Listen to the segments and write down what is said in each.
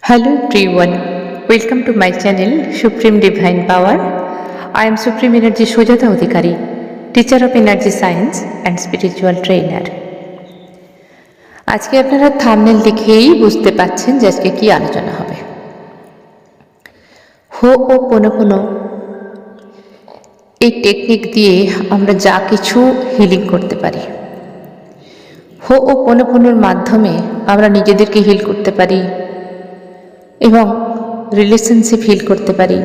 Hello everyone, welcome to my channel Supreme Divine Power. I am Supreme Energy Sujata Adhikari, teacher of Energy Science and Spiritual Trainer. আজকে আপনারা thumbnail দেখেই বুঝতে পাচ্ছেন যে আজকে কি আলোচনা হবে। হো'ওপনোপনো এই টেকনিক দিয়ে আমরা যা কিছু হিলিং করতে পারি। হো'ওপনোপনোর মাধ্যমে আমরা নিজেদেরকে হিল করতে পারি এবং রিলেশনশিপ হিল করতে পারি,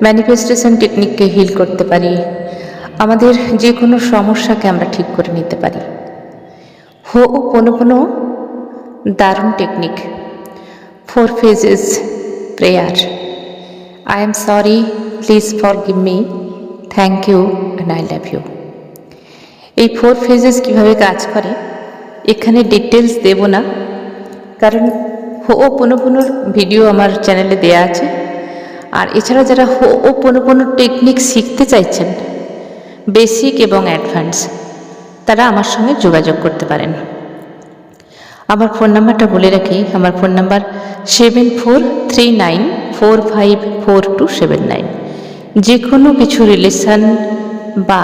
ম্যানিফেস্টেশন টেকনিককে হিল করতে পারি, আমাদের যে কোনো সমস্যাকে আমরা ঠিক করে নিতে পারি। হো'ওপনোপনো দারুণ technique. 4 phases prayer. I am sorry, please forgive me, thank you and I love you. এই 4 phases কীভাবে কাজ করে এখানে ডিটেলস দেব না, কারণ হো'ওপনোপনোর ভিডিও আমার চ্যানেলে দেয়া আছে। আর এছাড়া যারা হো'ওপনোপনো টেকনিক শিখতে চাইছেন, বেসিক এবং অ্যাডভান্স, তারা আমার সঙ্গে যোগাযোগ করতে পারেন। আমার ফোন নাম্বারটা বলে রাখি, আমার ফোন নাম্বার 7439454279। যে কোনো কিছু রিলেশন বা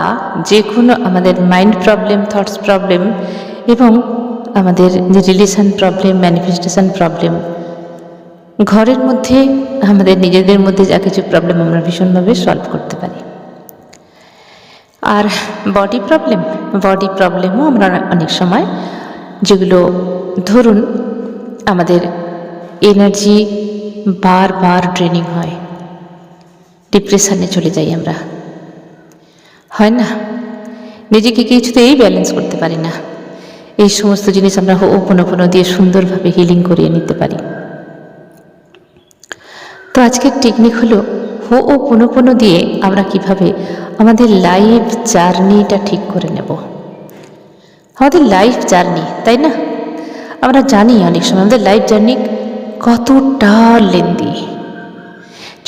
যে কোনো আমাদের মাইন্ড প্রবলেম, থটস প্রবলেম এবং আমাদের যে রিলেশন প্রবলেম, ম্যানিফেস্টেশন প্রবলেম, ঘরের মধ্যে আমাদের নিজেদের মধ্যে যা কিছু প্রবলেম আমরা ভীষণভাবে সলভ করতে পারি। আর বডি প্রবলেমও আমরা অনেক সময়, যেগুলো ধরুন আমাদের এনার্জি বারবার ড্রেনিং হয়, ডিপ্রেশনে চলে যাই আমরা, হয় না, নিজেকে কিছুতেই ব্যালেন্স করতে পারি না, এই সমস্ত জিনিস আমরা হো'ওপনোপনো দিয়ে সুন্দরভাবে হিলিং করিয়ে নিতে পারি। তো আজকের টেকনিক হলো হো'ওপনোপনো দিয়ে আমরা কিভাবে আমাদের লাইফ জার্নিটা ঠিক করে নেব। আমাদের লাইফ জার্নি, তাই না, আমরা জানি অনেক সময় আমাদের লাইফ জার্নি কতটা লেন্দি।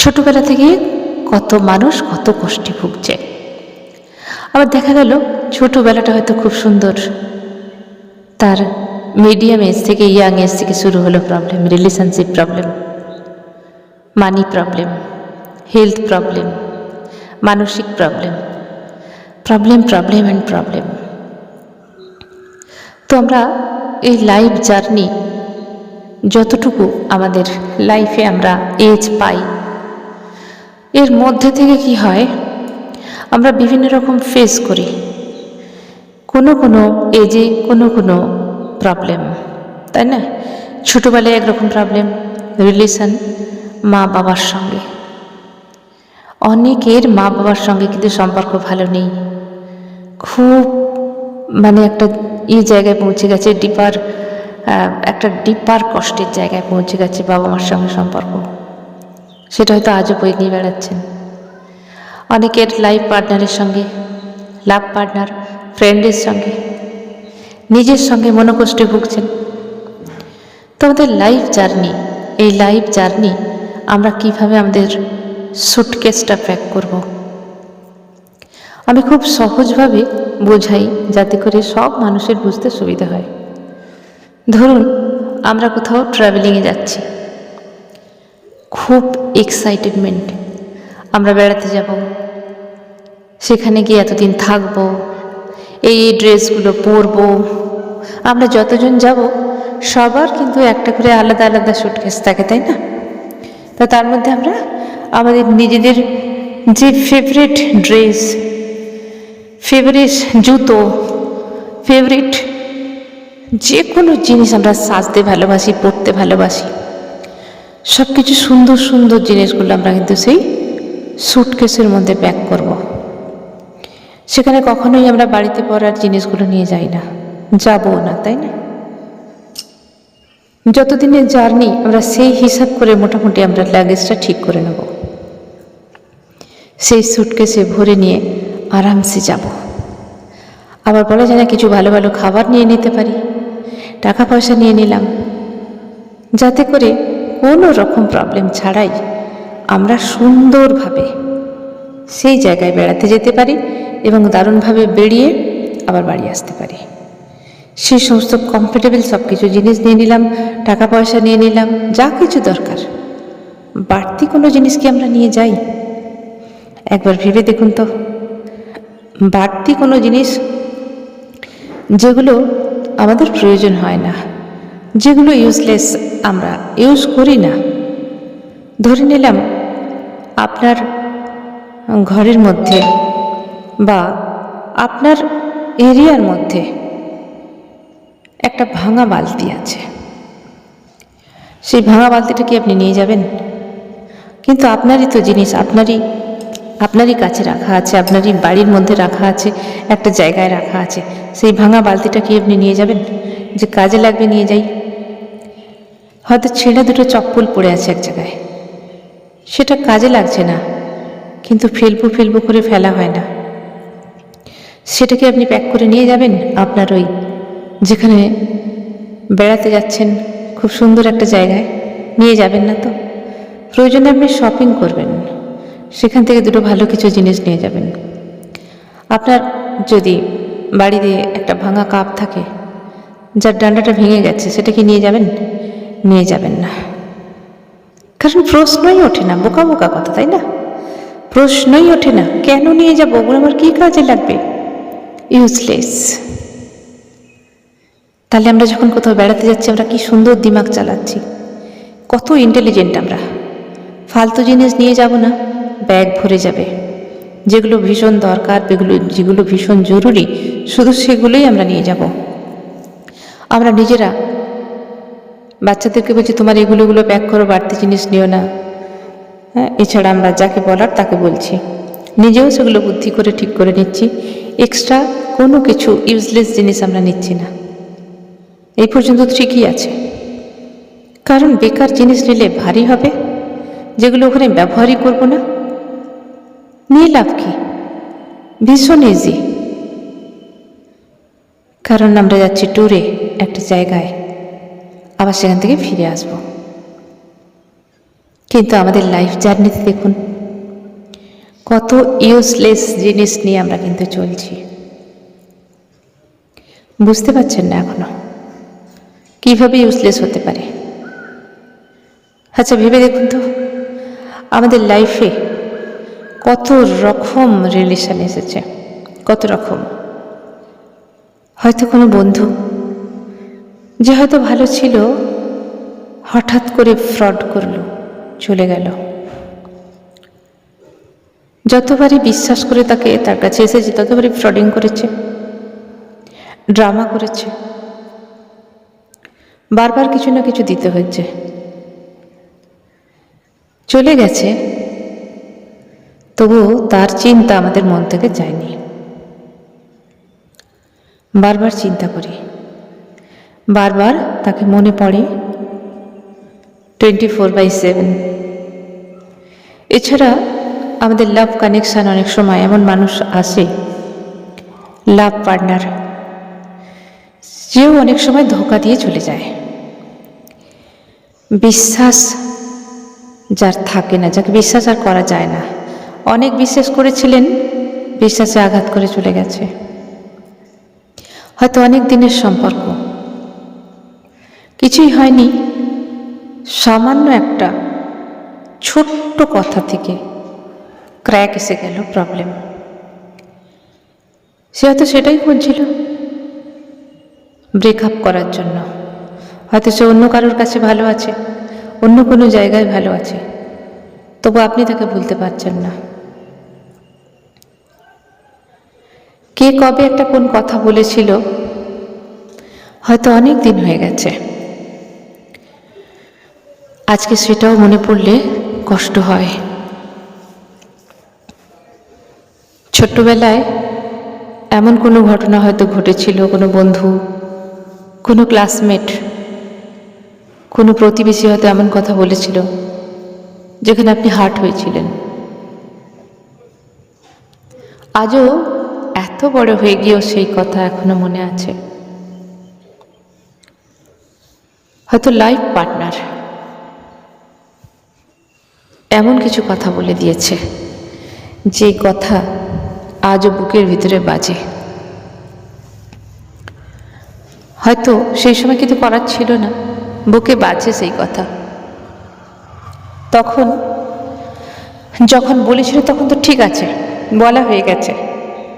ছোটবেলা থেকে কত মানুষ কত কষ্টে ভুগছে। আবার দেখা গেল ছোটবেলাটা হয়তো খুব সুন্দর, তার মিডিয়াম এজ থেকে ইয়াং এজ থেকে শুরু হলো problem, relationship problem, money problem, health problem, মানসিক প্রবলেম অ্যান্ড প্রবলেম। তো আমরা এই লাইফ জার্নি যতটুকু আমাদের লাইফে আমরা এজ পাই, এর মধ্যে থেকে কি হয়, আমরা বিভিন্ন রকম ফেস করি। কোনো এজে কোনো প্রবলেম, তাই না। ছোটোবেলায় একরকম প্রবলেম, রিলেশন মা বাবার সঙ্গে, অনেকের মা বাবার সঙ্গে কিন্তু সম্পর্ক ভালো নেই, খুব একটা জায়গায় পৌঁছে গেছে, ডিপার কষ্টের জায়গায় পৌঁছে গেছে বাবা মার সঙ্গে সম্পর্ক, সেটা হয়তো আজও বই নিয়ে বেড়াচ্ছেন। অনেকের লাইফ পার্টনারের সঙ্গে, লাভ পার্টনার, ফ্রেন্ডের সঙ্গে, নিজের সঙ্গে মনোকষ্টে ভুগছেন। তো আমাদের লাইফ জার্নি, এই লাইফ জার্নি আমরা কিভাবে আমাদের সুটকেসটা প্যাক করব, আমি খুব সহজভাবে বোঝাই যাতে করে সব মানুষের বুঝতে সুবিধা হয়। ধরুন আমরা কোথাও ট্রাভেলিংয়ে যাচ্ছি, খুব এক্সাইটেডমেন্ট, আমরা বেড়াতে যাব, সেখানে গিয়ে এতদিন থাকবো, এই ড্রেসগুলো পরবো। আমরা যতজন যাব সবার কিন্তু একটা করে আলাদা আলাদা সুটকেস থাকে, তাই না। তো তার মধ্যে আমরা আমাদের নিজেদের যে ফেভারিট ড্রেস, ফেভারিট জুতো, ফেভারিট যে কোনো জিনিস আমরা সাজতে ভালোবাসি, পরতে ভালোবাসি, সব কিছু সুন্দর সুন্দর জিনিসগুলো আমরা কিন্তু সেই সুটকেসের মধ্যে প্যাক করব। সেখানে কখনোই আমরা বাড়িতে পরার জিনিসগুলো নিয়ে যাই না, যাবো না, তাই না। যতদিনের জার্নি আমরা সেই হিসাব করে মোটামুটি আমরা লাগেজটা ঠিক করে নেব, সেই সুটকেসে ভরে নিয়ে আরামসে যাব। আবার বলা যায় না, কিছু ভালো ভালো খাবার নিয়ে নিতে পারি, টাকা পয়সা নিয়ে নিলাম, যাতে করে কোনো রকম প্রবলেম ছাড়াই আমরা সুন্দরভাবে সেই জায়গায় বেড়াতে যেতে পারি এবং দারুণভাবে বেরিয়ে আবার বাড়ি আসতে পারি। সেই সমস্ত কমফোর্টেবল সব কিছু জিনিস নিয়ে নিলাম, টাকা পয়সা নিয়ে নিলাম, যা কিছু দরকার। বাড়তি কোনো জিনিস কি আমরা নিয়ে যাই? একবার ভেবে দেখুন তো, বাড়তি কোনো জিনিস যেগুলো আমাদের প্রয়োজন হয় না, যেগুলো ইউজলেস, আমরা ইউজ করি না। ধরে নিলাম আপনার ঘরের মধ্যে বা আপনার এরিয়ার মধ্যে একটা ভাঙা বালতি আছে। সেই ভাঙা বালতিটা কি আপনি নিয়ে যাবেন? কিন্তু আপনারই তো জিনিস, আপনারই কাছে রাখা আছে, আপনারই বাড়ির মধ্যে রাখা আছে, একটা জায়গায় রাখা আছে। সেই ভাঙা বালতিটা কি আপনি নিয়ে যাবেন? যে কাজে লাগবে নিয়ে যাই। হয়তো ছেঁড়া দুটো চপ্পল পড়ে আছে এক জায়গায়, সেটা কাজে লাগছে না, কিন্তু ফেলবো করে ফেলা হয় না। সেটাকে আপনি প্যাক করে নিয়ে যাবেন আপনার ওই যেখানে বেড়াতে যাচ্ছেন, খুব সুন্দর একটা জায়গায় নিয়ে যাবেন না তো? প্রয়োজনে আপনি শপিং করবেন, সেখান থেকে দুটো ভালো কিছু জিনিস নিয়ে যাবেন। আপনার যদি বাড়িতে একটা ভাঙা কাপ থাকে, যার ডান্ডাটা ভেঙে গেছে, সেটা কি নিয়ে যাবেন? নিয়ে যাবেন না। কারণ প্রশ্নই ওঠে না, বোকা বোকা কথা, তাই না? প্রশ্নই ওঠে না, কেন নিয়ে যাবো? ওগুলো আমার কী কাজে লাগবে? ইউজলেস। তাহলে আমরা যখন কোথাও বেড়াতে যাচ্ছি, আমরা কি সুন্দর দিমাগ চালাচ্ছি, কত ইন্টেলিজেন্ট আমরা। ফালতু জিনিস নিয়ে যাব না, ব্যাগ ভরে যাবে। যেগুলো ভীষণ দরকার, যেগুলো ভীষণ জরুরি, শুধু সেগুলোই আমরা নিয়ে যাব। আমরা নিজেরা বাচ্চাদেরকে বলছি তোমার এগুলো প্যাক করো, বাড়তি জিনিস নিও না। হ্যাঁ, এছাড়া আমরা যাকে বলার তাকে বলছি, নিজেও সেগুলো বুদ্ধি করে ঠিক করে নিচ্ছি। এক্সট্রা কোনো কিছু ইউজলেস জিনিস আমরা নিচ্ছি না। এই পর্যন্ত ঠিকই আছে, কারণ বেকার জিনিস নিলে ভারী হবে, যেগুলো ওখানে ব্যবহারই করব না, নিয়ে লাভ কি? ভীষণ ইজি। কারণ আমরা যাচ্ছি ট্যুরে একটা জায়গায়, আবার সেখান থেকে ফিরে আসব। কিন্তু আমাদের লাইফ জার্নিতে দেখুন কত ইউজলেস জিনিস নিয়ে আমরা কিন্তু চলছি। বুঝতে পারছেন না এখনো কিভাবে ইউজলেস হতে পারে? আচ্ছা ভেবে দেখুন তো, আমাদের লাইফে কত রকম রিলেশন এসেছে, কত রকম। হয়তো কোনো বন্ধু যে হয়তো ভালো ছিল, হঠাৎ করে ফ্রড করলো, চলে গেল। যতবারই বিশ্বাস করে তার কাছে এসেছে, ততবারই ফ্রডিং করেছে, ড্রামা করেছে, বারবার কিছু না কিছু দিতে হয়েছে। চলে গেছে, তবুও তার চিন্তা আমাদের মন থেকে যায়নি। বারবার চিন্তা করি, বারবার তাকে মনে পড়ে 24/7। এছাড়া আমাদের লাভ কানেকশান, অনেক সময় এমন মানুষ আসে, লাভ পার্টনার, যেও অনেক সময় ধোঁকা দিয়ে চলে যায়। বিশ্বাস যার থাকে না, যাকে বিশ্বাস আর করা যায় না, অনেক বিশ্বাস করেছিলেন, বিশ্বাসে আঘাত করে চলে গেছে। হয়তো অনেক দিনের সম্পর্ক, কিছুই হয়নি, সামান্য একটা ছোট্ট কথা থেকে ক্র্যাক এসে গেল, প্রবলেম। সে হয়তো সেটাই খুঁজছিল ব্রেকআপ করার জন্য। হয়তো সে অন্য কারোর কাছে ভালো আছে, অন্য কোনো জায়গায় ভালো আছে, তবু আপনি তাকে ভুলতে পারছেন না। কে কবে একটা কোন কথা বলেছিল, হয়তো অনেক দিন হয়ে গেছে, আজকে সেটাও মনে পড়লে কষ্ট হয়। ছোট্টবেলায় এমন কোনো ঘটনা হয়তো ঘটেছিল, কোনো বন্ধু, কোনো ক্লাসমেট, কোনো প্রতিবেশী হয়তো এমন কথা বলেছিল যেখানে আপনি হার্ট হয়েছিলেন। আজও এত বড় হয়ে গিয়েও সেই কথা এখনো মনে আছে। হয়তো লাইফ পার্টনার এমন কিছু কথা বলে দিয়েছে, যে কথা আজও বুকের ভিতরে বাজে। হয়তো সেই সময় কিছু করার ছিল না, বুকে বাজছে সেই কথা। তখন যখন বলেছিল তখন তো ঠিক আছে, বলা হয়ে গেছে,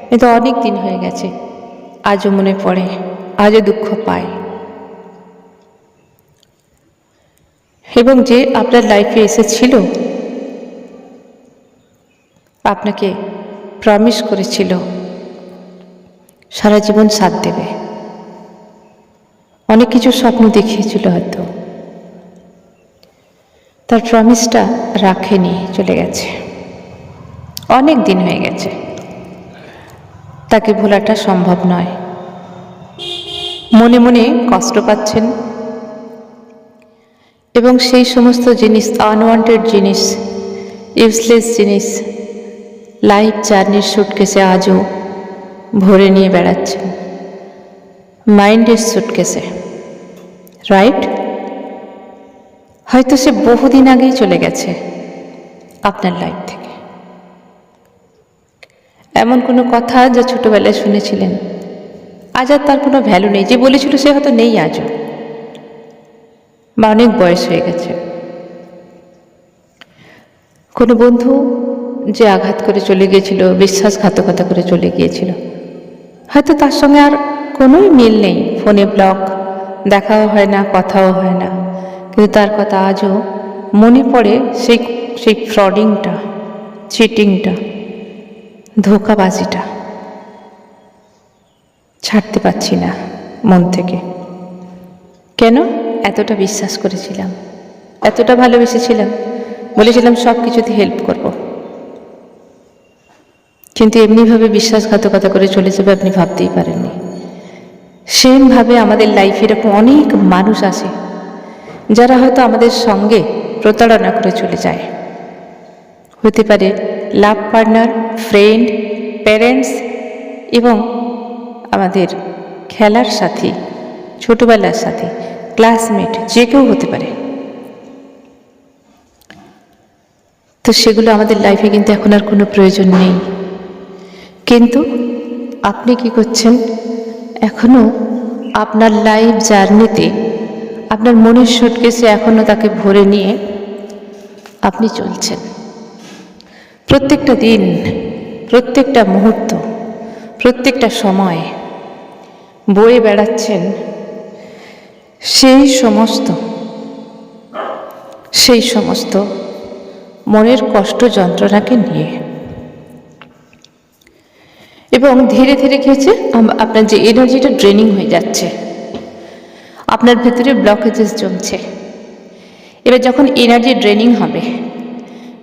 কিন্তু অনেক দিন হয়ে গেছে, আজও মনে পড়ে, আজও দুঃখ পায়। এবং যে আপনার লাইফে এসেছিল, আপনাকে প্রমিস করেছিল সারা জীবন সাথ দেবে, অনেক কিছু স্বপ্ন দেখিয়েছিল, হয়তো তার প্রমিসটা রাখেনি, চলে গেছে, অনেক দিন হয়ে গেছে, তাকে ভোলাটা সম্ভব নয়। মনে মনে কষ্ট পাচ্ছেন এবং সেই সমস্ত জিনিস, আনওয়ান্টেড জিনিস, ইউজলেস জিনিস লাইফ জার্নির সুটকেসে আজও ভরে নিয়ে বেড়াচ্ছেন, মাইন্ডের সুটকেসে, রাইট? হয়তো সে বহুদিন আগেই চলে গেছে আপনার লাইফ থেকে। এমন কোনো কথা যা ছোটবেলায় শুনেছিলেন, আজ আর তার কোনো ভ্যালু নেই, যে বলেছিল সে হয়তো নেই আজও, বা অনেক বয়স হয়ে গেছে। কোনো বন্ধু যে আঘাত করে চলে গিয়েছিল, বিশ্বাসঘাতকতা করে চলে গিয়েছিল, হয়তো তার সঙ্গে আর কোনোই মিল নেই, ফোনে ব্লক, দেখাও হয় না, কথাও হয় না, কিন্তু তার কথা আজও মনে পড়ে, সেই ফ্রডিংটা, চিটিংটা, ধোঁকাবাজিটা ছাড়তে পারছি না মন থেকে। কেন? এতটা বিশ্বাস করেছিলাম, এতটা ভালোবেসেছিলাম, বলেছিলাম সব কিছুতে হেল্প করব, কিন্তু এমনিভাবে বিশ্বাসঘাতকতা করে চলে যাবে আপনি ভাবতেই পারেননি। সেমভাবে আমাদের লাইফে এরকম অনেক মানুষ আসে যারা হয়তো আমাদের সঙ্গে প্রতারণা করে চলে যায়। হতে পারে লাভ পার্টনার, ফ্রেন্ড, প্যারেন্টস এবং আমাদের খেলার সাথী, ছোটবেলার সাথী, ক্লাসমেট, যে কেউ হতে পারে। তো সেগুলো আমাদের লাইফে কিন্তু এখন আর কোনো প্রয়োজন নেই। কিন্তু আপনি কি করছেন? এখনো আপনার লাইফ জার্নিতে, আপনার মনের সুটকেসে এখনো তাকে ভরে নিয়ে আপনি চলছেন। প্রত্যেকটা দিন, প্রত্যেকটা মুহূর্ত, প্রত্যেকটা সময় বয়ে বেড়াচ্ছেন সেই সমস্ত মনের কষ্ট, যন্ত্রণাকে নিয়ে। এবং ধীরে ধীরে কি হচ্ছে, আপনার যে এনার্জিটা ড্রেনিং হয়ে যাচ্ছে, আপনার ভেতরে ব্লকেজেস জমছে। এবার যখন এনার্জি ড্রেনিং হবে,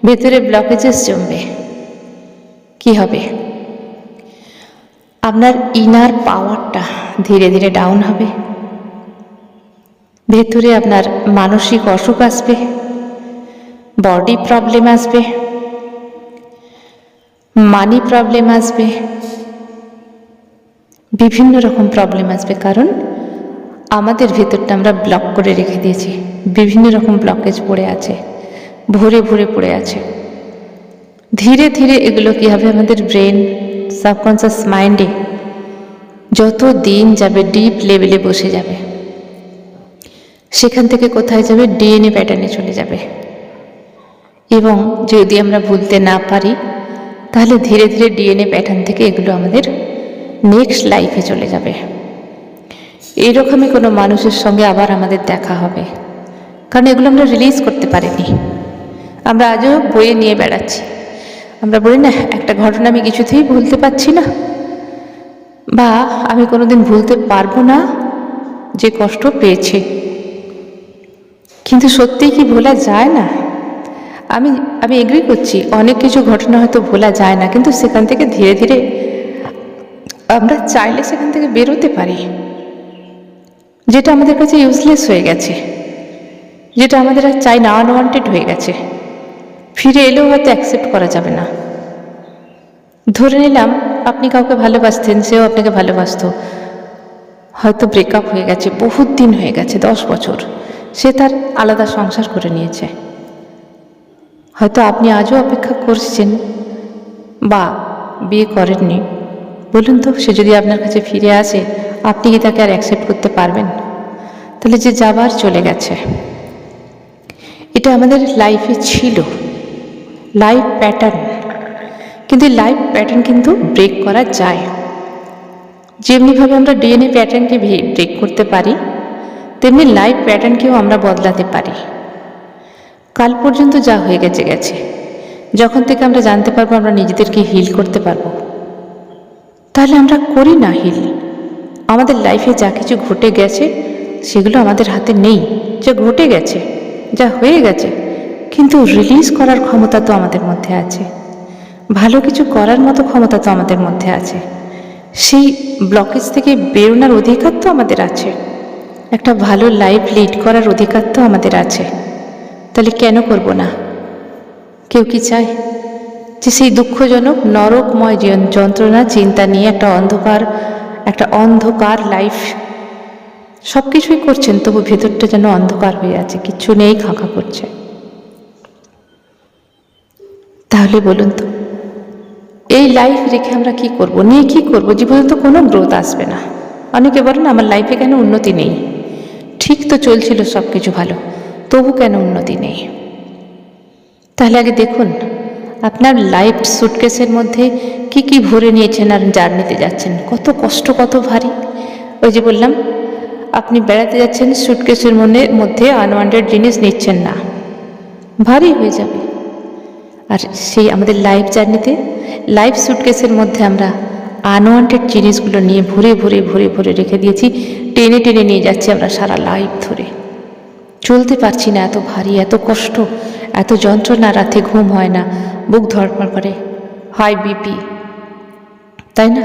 ভেতরে ব্লকেজেস জমবে, কি হবে? আপনার ইনার পাওয়ারটা ধীরে ধীরে ডাউন হবে, ভেতরে আপনার মানসিক অসুখ আসবে, বডি প্রবলেম আসবে, মানি প্রবলেম আসবে, বিভিন্ন রকম প্রবলেম আসবে। কারণ আমাদের ভেতরটা আমরা ব্লক করে রেখে দিয়েছি, বিভিন্ন রকম ব্লকেজ পড়ে আছে, ভরে ভরে পড়ে আছে। ধীরে ধীরে এগুলো কী হবে, আমাদের ব্রেন, সাবকনসিয়াস মাইন্ডে যত দিন যাবে ডিপ লেভেলে বসে যাবে, সেখান থেকে কোথায় যাবে, ডিএনএ প্যাটার্নে চলে যাবে। এবং যদি আমরা ভুলতে না পারি, তাহলে ধীরে ধীরে ডিএনএ প্যাটার্ন থেকে এগুলো আমাদের নেক্সট লাইফে চলে যাবে। এইরকমই কোনো মানুষের সঙ্গে আবার আমাদের দেখা হবে, কারণ এগুলো আমরা রিলিজ করতে পারিনি, আমরা আজও বয়ে নিয়ে বেড়াচ্ছি। আমরা বলি না, একটা ঘটনা আমি কিছুতেই ভুলতে পারছি না, বা আমি কোনোদিন ভুলতে পারবো না যে কষ্ট পেয়েছি। কিন্তু সত্যিই কি ভোলা যায় না? আমি এগ্রি করছি, অনেক কিছু ঘটনা হয়তো ভোলা যায় না, কিন্তু সেখান থেকে ধীরে ধীরে আমরা চাইলে সেখান থেকে বেরোতে পারি। যেটা আমাদের কাছে ইউজলেস হয়ে গেছে, যেটা আমাদের আর চাই না, আনওয়ান্টেড হয়ে গেছে, ফিরে এলেও হয়তো অ্যাকসেপ্ট করা যাবে না। ধরে নিলাম আপনি কাউকে ভালোবাসতেন, সেও আপনাকে ভালোবাসতো, হয়তো ব্রেকআপ হয়ে গেছে, বহুত দিন হয়ে গেছে, 10 বছর, সে তার আলাদা সংসার করে নিয়েছে। হয়তো আপনি আজও অপেক্ষা করছেন বা বিয়ে করেননি, বলুন তো, সে যদি আপনার কাছে ফিরে আসে, আপনি কি তাকে আর অ্যাকসেপ্ট করতে পারবেন? তাহলে যে যাবার চলে গেছে, এটা আমাদের লাইফে ছিল, লাইফ প্যাটার্ন। কিন্তু এই লাইফ প্যাটার্ন কিন্তু ব্রেক করা যায়। যেমনিভাবে আমরা ডিএনএ প্যাটার্নকে ব্রেক করতে পারি, তেমনি লাইফ প্যাটার্নকেও আমরা বদলাতে পারি। কাল পর্যন্ত যা হয়ে গেছে গেছে, যখন থেকে আমরা জানতে পারবো আমরা নিজেদেরকে হিল করতে পারবো, তাহলে আমরা করি না হিল। আমাদের লাইফে যা কিছু ঘটে গেছে সেগুলো আমাদের হাতে নেই। যা ঘটে গেছে, যা হয়ে গেছে, কিন্তু রিলিজ করার ক্ষমতা তো আমাদের মধ্যে আছে, ভালো কিছু করার মতো ক্ষমতা তো আমাদের মধ্যে আছে, সেই ব্লকেজ থেকে বেরোনোর অধিকার তো আমাদের আছে, একটা ভালো লাইফ লিড করার অধিকার তো আমাদের আছে। তাহলে কেন করব না? কেউ কি চায় যে সেই দুঃখজনক নরকময় যন্ত্রণা চিন্তা নিয়ে একটা অন্ধকার লাইফ, সব কিছুই করছেন তবু ভেতরটা যেন অন্ধকার হয়ে আছে, কিচ্ছু নেই, খাঁকা করছে? তাহলে বলুন তো, এই লাইফ রেখে আমরা কি করব, নিয়ে কি করব? জীবনে তো কোনো গ্রোথ আসবে না। অনেকে বলেন আমার লাইফে কেন উন্নতি নেই? ঠিক তো চলছিল সব কিছু ভালো, তবু কেন উন্নতি নেই? তাহলে আগে দেখুন আপনার লাইফ সুটকেসের মধ্যে কি কি ভরে নিয়েছেন আর জার্নিতে যাচ্ছেন, কত কষ্ট, কত ভারী। ওই যে বললাম, আপনি বেড়াতে যাচ্ছেন, সুটকেসের মধ্যে আনওয়ান্টেড জিনিস নিচ্ছেন না, ভারী হয়ে যাবে। আর সেই আমাদের লাইফ জার্নিতে, লাইফ সুটকেসের মধ্যে আমরা আনওয়ান্টেড জিনিসগুলো নিয়ে ভরে ভরে ভরে ভরে রেখে দিয়েছি, টেনে টেনে নিয়ে যাচ্ছি আমরা সারা লাইফ ধরে। চলতে পারছি না, এত ভারী, এত কষ্ট, এত যন্ত্রণা, রাতে ঘুম হয় না, বুক ধড়ফড় করে, হাই বিপি, তাই না?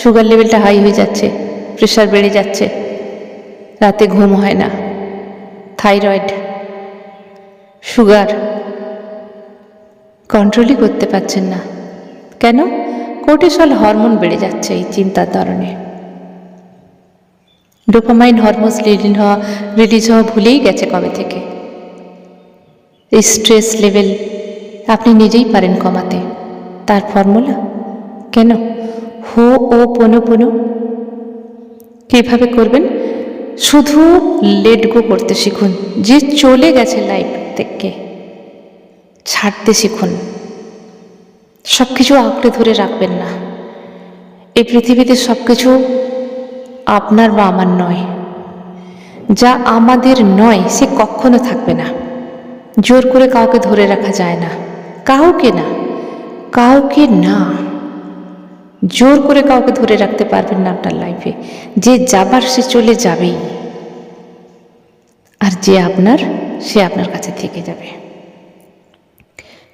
সুগার লেভেলটা হাই হয়ে যাচ্ছে, প্রেশার বেড়ে যাচ্ছে, রাতে ঘুম হয় না, থাইরয়েড, সুগার কন্ট্রোলই করতে পারছেন না। কেন? কোর্টিসল হরমোন বেড়ে যাচ্ছে এই চিন্তার কারণে। ডোপামাইন হরমোন রিলিজ হওয়া ভুলেই গেছে কবে থেকে। এই স্ট্রেস লেভেল আপনি নিজেই পারেন কমাতে। তার ফর্মুলা কেন? হো ও পোনো পোনো। কীভাবে করবেন? শুধু লেট গো করতে শিখুন। যে চলে গেছে লাইফ থেকে ছাড়তে শিখুন। সব কিছু আঁকড়ে ধরে রাখবেন না। এই পৃথিবীতে সব কিছু আপনার বা আমার নয়। যা আমাদের নয় সে কখনো থাকবে না। জোর করে কাউকে ধরে রাখা যায় না, কাউকে না, কাউকে না। জোর করে কাউকে ধরে রাখতে পারবেন না আপনার লাইফে। যে যাবার সে চলে যাবেই, আর যে আপনার সে আপনার কাছে থেকে যাবে।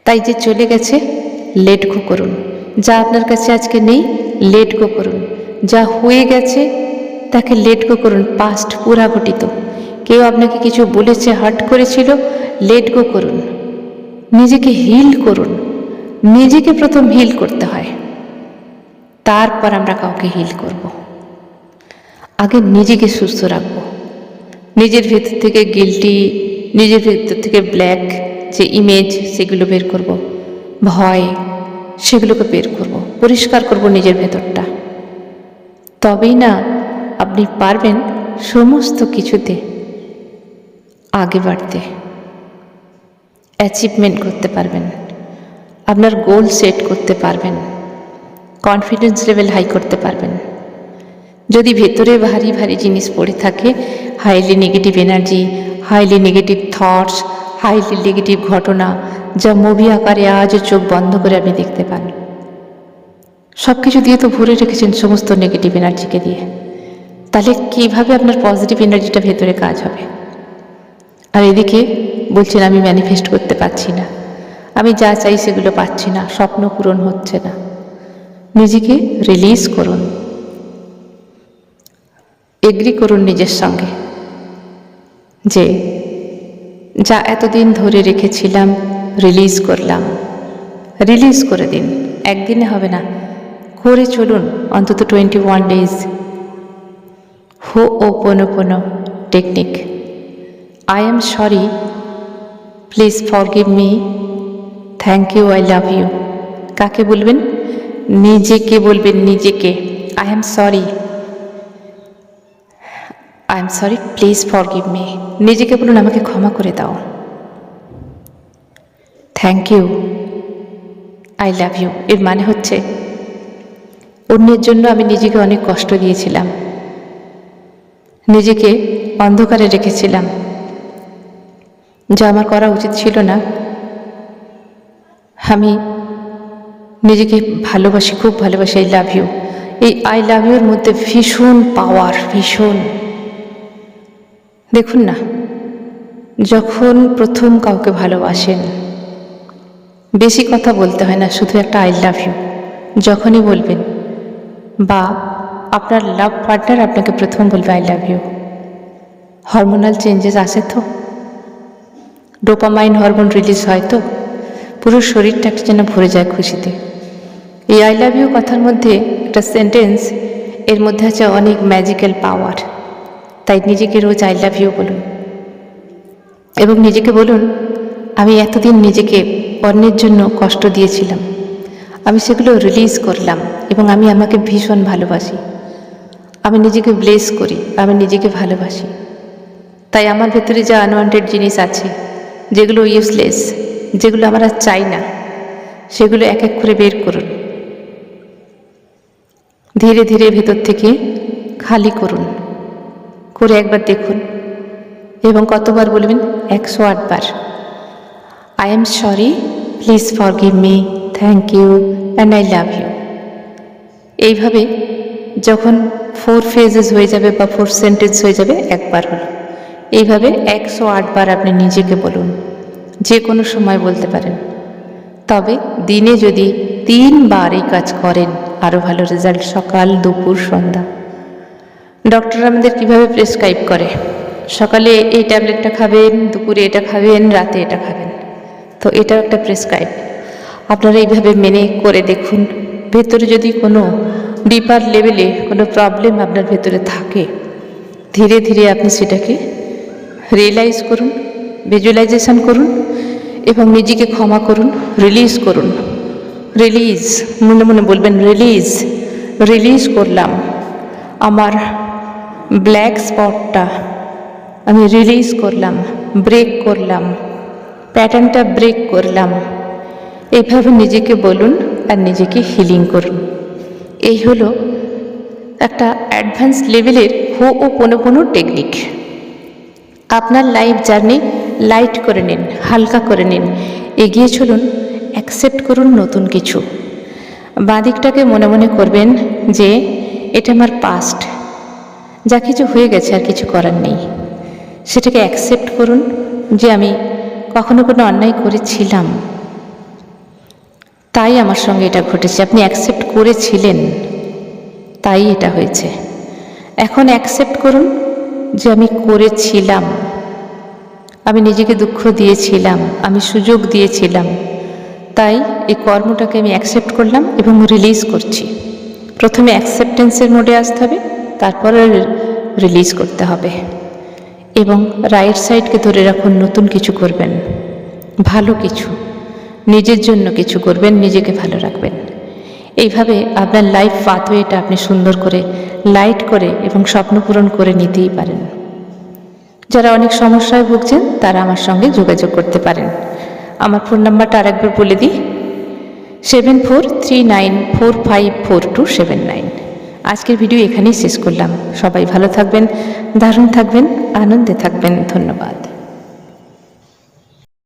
তাই যে চলে গেছে লেট গো করুন। যা আপনার কাছে আজকে নেই লেট গো করুন। যা হয়ে গেছে তাকে লেট গো করুন। পাস্ট পুরা ঘটিত। কেউ আপনাকে কিছু বলেছে, হার্ট করেছিল, লেট গো করুন। নিজেকে হিল করুন। নিজেকে প্রথম হিল করতে হয়, তারপর আমরা কাউকে হিল করব। আগে নিজেকে সুস্থ রাখবো। নিজের ভেতর থেকে গিল্টি, নিজের ভেতর থেকে ব্ল্যাক যে ইমেজ, সেগুলো বের করব। ভয়, সেগুলোকে বের করব, পরিষ্কার করব নিজের ভেতরটা। তবেই না আপনি পারবেন সমস্ত কিছুতে আগে বাড়তে, অ্যাচিভমেন্ট করতে পারবেন, আপনার গোল সেট করতে পারবেন, কনফিডেন্স লেভেল হাই করতে পারবেন। যদি ভেতরে ভারী ভারী জিনিস পড়ে থাকে, highly negative energy, highly negative thoughts, highly negative ঘটনা, যা মুভি আকারে আজও চোখ বন্ধ করে আপনি দেখতে পান, সব কিছু দিয়ে তো ভরে রেখেছেন সমস্ত নেগেটিভ এনার্জিকে দিয়ে। তাহলে কীভাবে আপনার পজিটিভ এনার্জিটা ভেতরে কাজ হবে? আর এদিকে বলছেন আমি ম্যানিফেস্ট করতে পারছি না, আমি যা চাই সেগুলো পাচ্ছি না, স্বপ্ন পূরণ হচ্ছে না। নিজেকে রিলিজ করুন, এগ্রি করুন নিজের সঙ্গে যে যা এতদিন ধরে রেখেছিলাম রিলিজ করলাম। রিলিজ করে দিন। একদিনে হবে না, করে চলুন অন্তত 21 days। Ho'oponopono technique. I am sorry, please forgive me, thank you, I love you. কাকে বলবেন? নিজেকে বলবেন, নিজেকে I am sorry, please forgive me. নিজেকে বলুন আমাকে ক্ষমা করে দাও। Thank you, I love you. এর মানে হচ্ছে অন্যের জন্য আমি নিজেকে অনেক কষ্ট দিয়েছিলাম, নিজেকে অন্ধকারে রেখেছিলাম, যা আমার করা উচিত ছিল না। আমি নিজেকে ভালোবাসি, খুব ভালোবাসি। I love you. এই আই লাভ ইউর মধ্যে ভীষণ পাওয়ার, ভীষণ। দেখুন না, যখন প্রথম কাউকে ভালোবাসেন বেশি কথা বলতে হয় না, শুধু একটা আই লাভ ইউ যখনই বলবেন, বা আপনার লাভ পার্টনার আপনাকে প্রথম বলবে I love you, hormonal changes আসে তো, ডোপামাইন হরমোন রিলিজ হয় তো, পুরো শরীরটা যেন ভরে যায় খুশিতে। এই আই লাভ ইউ কথার মধ্যে একটা সেন্টেন্স, এর মধ্যে আছে অনেক ম্যাজিক্যাল পাওয়ার। তাই নিজেকে রোজ আই লাভ ইউ বলুন, এবং নিজেকে বলুন আমি এতদিন নিজেকে অন্যের জন্য কষ্ট দিয়েছিলাম, আমি সেগুলো রিলিজ করলাম, এবং আমি আমাকে ভীষণ ভালোবাসি। আমি নিজেকে ব্লেস করি, আমি নিজেকে ভালোবাসি। তাই আমার ভেতরে যা আনওয়ান্টেড জিনিস আছে, যেগুলো ইউজলেস, যেগুলো আমরা চাই না, সেগুলো এক এক করে বের করুন। ধীরে ধীরে ভেতর থেকে খালি করুন, করে একবার দেখুন। এবং কতবার বলবেন? 108 বার। I am sorry, please forgive me, thank you and I love you. এইভাবে যখন 4 ফেজেস হয়ে যাবে বা 4 সেন্টেন্স হয়ে যাবে, একবার হলো। এইভাবে 108 বার আপনি নিজেকে বলুন, যে কোনো সময় বলতে পারেন। তবে দিনে যদি 3 বার এই কাজ করেন, আরও ভালো রেজাল্ট। সকাল, দুপুর, সন্ধ্যা। ডক্টর আমাদের কিভাবে প্রেসক্রাইব করে, সকালে এই ট্যাবলেটটা খাবেন, দুপুরে এটা খাবেন, রাতে এটা খাবেন। তো এটাও একটা প্রেসক্রাইব। আপনারা এইভাবে মেনে করে দেখুন। ভেতরে যদি কোনো ডিপার লেভেলে কোনো প্রবলেম আপনার ভেতরে থাকে, ধীরে ধীরে আপনি সেটাকে রিয়েলাইজ করুন, ভিজুয়ালাইজেশন করুন, এবং নিজেকে ক্ষমা করুন, রিলিজ করুন। রিলিজ, মনে মনে বলবেন রিলিজ, রিলিজ করলাম। আমার ব্ল্যাক স্পটটা আমি রিলিজ করলাম, ব্রেক করলাম, প্যাটার্নটা ব্রেক করলাম। এইভাবে নিজেকে বলুন আর নিজেকে হিলিং করুন। এই হলো একটা অ্যাডভান্স লেভেলের হো'ওপোনোপোনো টেকনিক। আপনার লাইফ জার্নি লাইট করে নিন, হালকা করে নিন, এগিয়ে চলুন, অ্যাকসেপ্ট করুন নতুন কিছু। বাঁ দিকটাকে মনে মনে করবেন যে এটা আমার পাস্ট, যা কিছু হয়ে গেছে আর কিছু করার নেই। সেটাকে অ্যাকসেপ্ট করুন যে আমি কখনো কোনো অন্যায় করেছিলাম, তাই আমার সঙ্গে এটা ঘটেছে। আপনি অ্যাকসেপ্ট করেছিলেন, তাই এটা হয়েছে। এখন অ্যাকসেপ্ট করুন যে আমি করেছিলাম, আমি নিজেকে দুঃখ দিয়েছিলাম, আমি সুযোগ দিয়েছিলাম, তাই এই কর্মটাকে আমি অ্যাকসেপ্ট করলাম এবং রিলিজ করছি। প্রথমে অ্যাকসেপ্টেন্সের মোডে আসতে হবে, তারপরে রিলিজ করতে হবে। এবং রাইট সাইডকে ধরে রাখুন, নতুন কিছু করবেন, ভালো কিছু, নিজের জন্য কিছু করবেন, নিজেকে ভালো রাখবেন। এইভাবে আপনার লাইফ পাথওয়েটা আপনি সুন্দর করে লাইট করে এবং স্বপ্ন পূরণ করে নিতেই পারেন। যারা অনেক সমস্যায় ভুগছেন তারা আমার সঙ্গে যোগাযোগ করতে পারেন। আমার ফোন নাম্বারটা আরেকবার বলে দিই, 7439454279। আজকের ভিডিও এখানেই শেষ করলাম। সবাই ভালো থাকবেন, দারুণ থাকবেন, আনন্দে থাকবেন। ধন্যবাদ।